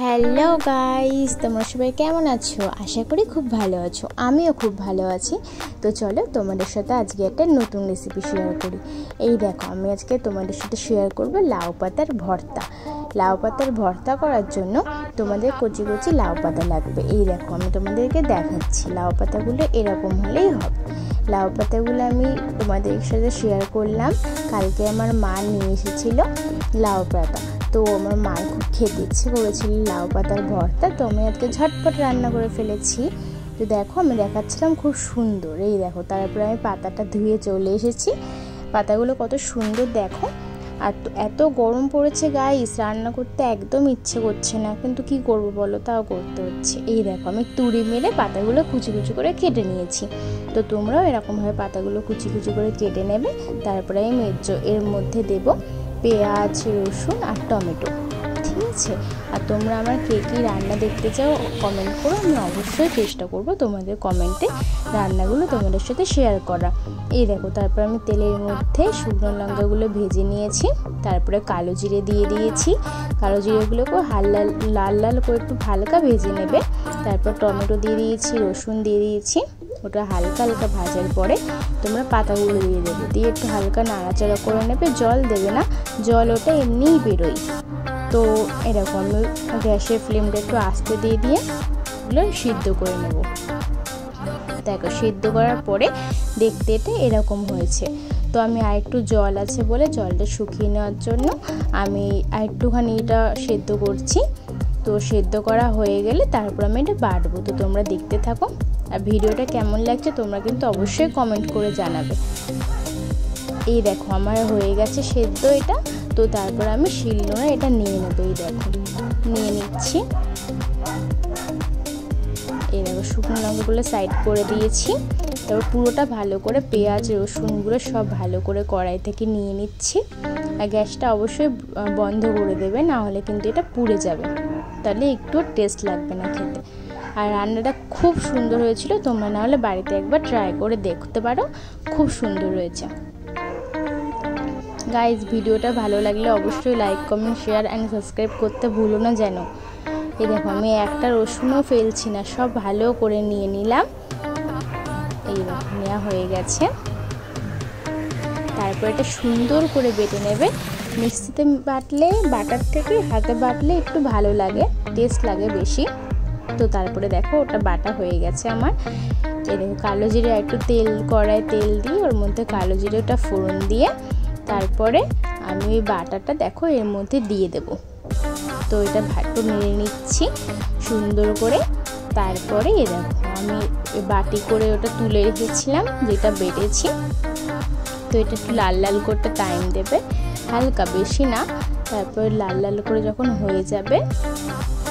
Hello guys, তোমরা সবাই কেমন আছো? আশা করি খুব ভালো আছো। আমিও খুব ভালো আছি। তো চলো তোমাদের সাথে আজকে একটা নতুন রেসিপি শেয়ার করি। এই দেখো, আমি আজকে তোমাদের সাথে শেয়ার করব লাউ পাতার ভর্তা। লাউ পাতার ভর্তা করার জন্য তোমাদের কচি কচি লাউ পাতা লাগবে। এই দেখো, আমি তোমাদেরকে দেখাচ্ছি। লাউ পাতাগুলো এরকম হলেই হবে। লাউ পাতাগুলো আমি তোমাদের সাথে শেয়ার করলাম। কালকে আমার মা নিয়ে এসেছিলো লাউ পাতা, তো আমার মার খুব খেতে ইচ্ছে করেছিল লাউ পাতার ভর্তা, তো আমি আজকে ঝটপট রান্না করে ফেলেছি। তো দেখো, আমি দেখাচ্ছিলাম খুব সুন্দর। এই দেখো, তারপরে আমি পাতাটা ধুয়ে চলে এসেছি। পাতাগুলো কত সুন্দর দেখো। আর এত গরম পড়েছে গাইস, রান্না করতে একদম ইচ্ছে করছে না, কিন্তু কি করব বলো, তাও করতে হচ্ছে। এই দেখো, আমি তুড়ি মেরে পাতাগুলো কুচি কুচি করে কেটে নিয়েছি। তো তোমরাও এরকমভাবে পাতাগুলো কুচি কুচি করে কেটে নেবে। তারপরে আমি এর মধ্যে দেবো পেঁয়াজ, রসুন আর টমেটো, ঠিক আছে? আর তোমরা আমার কে কী রান্না দেখতে চাও কমেন্ট করো, আমি অবশ্যই চেষ্টা করব তোমাদের কমেন্টে রান্নাগুলো তোমাদের সাথে শেয়ার করা। এই দেখো, তারপর আমি তেলের মধ্যে শুকনো লঙ্কাগুলো ভেজে নিয়েছি। তারপরে কালো জিরে দিয়ে দিয়েছি। কালো জিরেগুলোকে লাল লাল করে একটু হালকা ভেজে নেবে। তারপর টমেটো দিয়ে দিয়েছি, রসুন দিয়ে দিয়েছি। ওটা হালকা হালকা ভাজার পরে তোমরা পাতাগুলো দিয়ে দেবে, দিয়ে একটু হালকা নাড়াচাড়া করে নেবে। জল দেবে না, জল ওটা এমনিই বেরোয়। তো এরকম গ্যাসের ফ্লেমটা একটু আস্তে দিয়ে ওগুলো সিদ্ধ করে নেব। দেখো, সিদ্ধ করার পরে দেখতে এটা এরকম হয়েছে। তো আমি আরেকটু জল আছে বলে জলটা শুকিয়ে নেওয়ার জন্য আমি আরেকটুখানি এটা সেদ্ধ করছি। তো সেদ্ধ করা হয়ে গেলে তারপর আমি এটা বাটবো। তো তোমরা দেখতে থাকো। আর ভিডিওটা কেমন লাগছে তোমরা কিন্তু অবশ্যই কমেন্ট করে জানাবে। এই দেখো, আমার হয়ে গেছে সেদ্ধ এটা। তো তারপর আমি শিলনোড়া এটা নিয়ে নেবো। এই দেখো, নিয়ে নিচ্ছি। এই দেখো, শুকনো লঙ্কাগুলো সাইড করে দিয়েছি। তারপর পুরোটা ভালো করে পেঁয়াজ রসুনগুলো সব ভালো করে কড়াই থেকে নিয়ে নিচ্ছি। আর গ্যাসটা অবশ্যই বন্ধ করে দেবে, না হলে কিন্তু এটা পুড়ে যাবে, তাহলে একটু টেস্ট লাগবে না খেতে। আর রান্নাটা খুব সুন্দর হয়েছিল, তোমরা না হলে বাড়িতে একবার ট্রাই করে দেখতে পারো, খুব সুন্দর হয়েছে। গাইজ, ভিডিওটা ভালো লাগলে অবশ্যই like comment share and subscribe করতে ভুলো না যেন। এই দেখো, আমি একটা রসুনও ফেলছি না, সব ভালো করে নিয়ে নিলাম। এই দেখো, নেওয়া হয়ে গেছে। তারপর এটা সুন্দর করে বেটে নেবে। মিক্সিতে বাটলে, বাটার থেকে হাতে বাটলে একটু ভালো লাগে, টেস্ট লাগে বেশি। তো তারপরে দেখো, ওটা বাটা হয়ে গেছে আমার। এই দেখো, কালো জিরে একটু কড়ায় তেল দিয়ে ওর মধ্যে কালো জিরেটা ফোড়ন দিয়ে তারপরে আমি ওই বাটাটা দেখো এর মধ্যে দিয়ে দেব। তো এটা একটু নেড়ে নিচ্ছি সুন্দর করে। তারপরে এ দেখো, আমি বাটি করে ওটা তুলে রেখেছিলাম যেটা বেটেছি। তো এটা একটু লাল লাল করতে টাইম দেবে, হালকা, বেশি না। তারপর লাল লাল করে যখন হয়ে যাবে,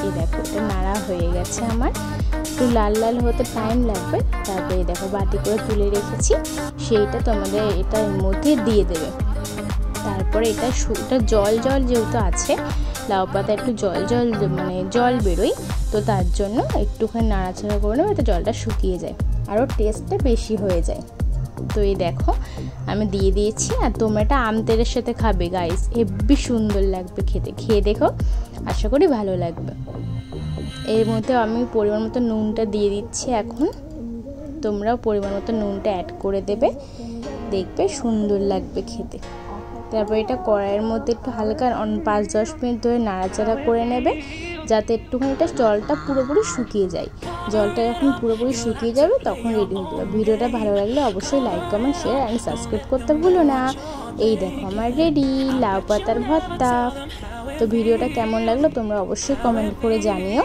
এই দেখো, এটা নাড়া হয়ে গেছে আমার। একটু লাল লাল হতে টাইম লাগবে। তারপরে দেখো, বাটি করে তুলে রেখেছি, সেইটা তোমাদের এটার মধ্যে দিয়ে দেবে। তারপরে এটা জল জল যেহেতু আছে, লাউ পাতা একটু জল জল মানে জল বেরোয়, তো তার জন্য একটুখানি নাড়াচাড়া করে নেবে, এটা জলটা শুকিয়ে যায়, আরও টেস্টটা বেশি হয়ে যায়। তো এই দেখো, আমি দিয়ে দিয়েছি। আর তোমরা এটা আম তেলের সাথে খাবে গাইস, হেব্বি সুন্দর লাগবে খেতে। খেয়ে দেখো, আশা করি ভালো লাগবে। এর মধ্যে আমি পরিমাণ মতো নুনটা দিয়ে দিচ্ছি এখন। তোমরাও পরিমাণ মতো নুনটা অ্যাড করে দেবে, দেখবে সুন্দর লাগবে খেতে। তারপর এটা কড়াইয়ের মধ্যে একটু হালকা 5-10 মিনিট ধরে নাড়াচাড়া করে নেবে, যাতে একটুখানি এটা জলটা পুরোপুরি শুকিয়ে যায়। জলটা যখন পুরোপুরি শুকিয়ে যাবে তখন রেডি হয়ে যাবে। ভিডিওটা ভালো লাগলে অবশ্যই like comment share and subscribe করতে ভুলো না। এই দেখো, আমার রেডি লাউ পাতার ভর্তা। তো ভিডিওটা কেমন লাগলো তোমরা অবশ্যই কমেন্ট করে জানিও।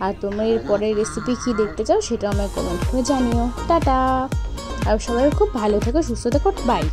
আর তোমরা এর পরের রেসিপি কী দেখতে চাও সেটাও আমায় কমেন্ট করে জানিও। টাটা। আর সবাই খুব ভালো থেকো, সুস্থ থেকো, বাই।